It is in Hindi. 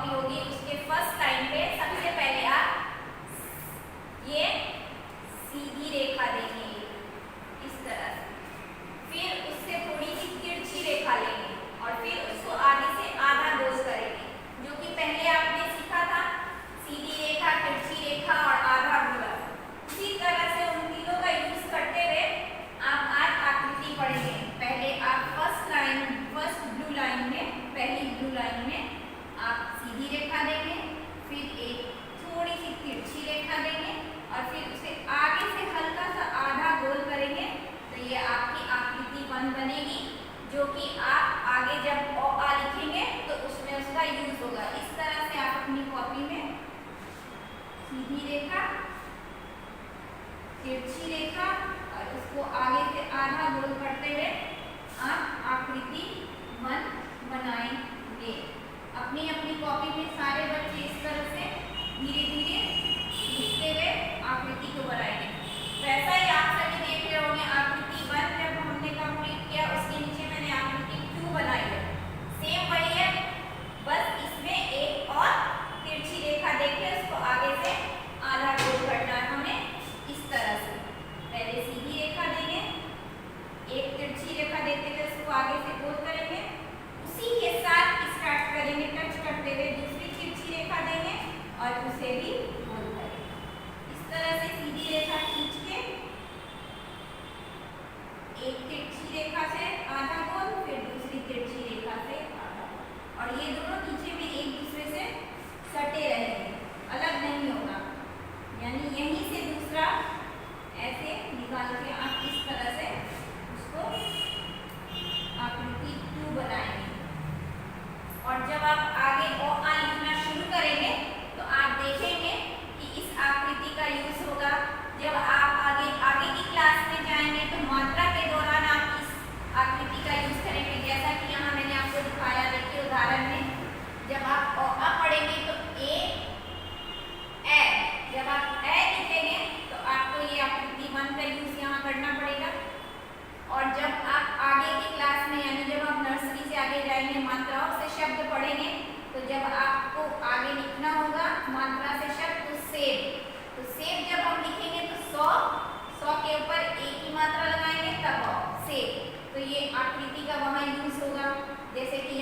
कॉपी होगी उसके फर्स्ट लाइन पे सबसे पहले आप ये सीधी रेखा देंगे इस तरह से, फिर उससे थोड़ी सी तिरछी रेखा लेंगे और फिर उसको आगे से आधा गोल करेंगे, जो कि पहले आपने सीखा था सीधी रेखा, तिरछी रेखा और आधा गोला। इसी तरह से उन तीनों का यूज करते हुए आप आज आकृति पढ़ेंगे। पहले आप फर्स्ट ब्लू लाइन में, पहली ब्लू लाइन में आप सीधी रेखा देंगे, फिर एक थोड़ी सी तिरछी रेखा देंगे और फिर उसे आगे से हल्का सा आधा गोल करेंगे। तो ये आपकी आकृति 1 बनेगी, जो कि आप आगे जब अ आ लिखेंगे तो उसमें उसका यूज होगा। इस तरह से आप अपनी कॉपी में सीधी रेखा, तिरछी रेखा और उसको आगे से आधा गोल करते हुए आप आकृति 1 बनाएंगे। अपनी अपनी कॉपी में सारे बच्चे इस तरह से धीरे धीरे लिखते हुए आकृति को बनाएंगे। वैसा ही आप सभी देख रहे होंगे आकृति 1 जब हमने कंप्लीट किया उसके नीचे मैंने आकृति 2 बनाई है। सेम वही है, बस इसमें एक और तिरछी रेखा देके उसको आगे से आधा गोल करना है हमें। इस तरह से पहले सीधी रेखा देंगे, एक तिरछी रेखा देते हुए उसको आगे से गोल करेंगे, उसी के साथ स्टार्ट करेंगे टच करते हुए दूसरी तिरछी रेखा देंगे और उसे भी गोल करेंगे। इस तरह से सीधी रेखा खींच के एक तिरछी रेखा से आधा गोल, फिर दूसरी तिरछी रेखा से आधा गोल, और ये दोनों नीचे में एक दूसरे से सटे रहेंगे, अलग नहीं होगा। यानी यहीं से दूसरा ऐसे निकाल के आप इस तरह से उसको आकृति 2 बनाएंगे। और जब आप आगे ओ आ लिखना शुरू करेंगे तो आप देखेंगे कि इस आकृति का यूज होगा। जब आप आगे की क्लास में जाएंगे तो मात्रा के दौरान आप इस आकृति का यूज करेंगे। जैसा कि यहाँ मैंने आपको दिखाया, देखिए उदाहरण में जब आप ओ आ पढ़ेंगे तो ए, जब आप ए लिखेंगे तो आपको ये आकृति 1 का यूज यहाँ करना पड़ेगा। और जब आप आगे की क्लास में यानी जब आप नर्सरी से आगे जाएंगे, मात्राओं से शब्द पढ़ेंगे, तो जब आपको आगे लिखना होगा मात्रा से शब्द तो सेब जब हम लिखेंगे तो 100 के ऊपर एक ही मात्रा लगाएंगे तब सेब। तो ये आकृति का वहाँ यूज होगा। जैसे कि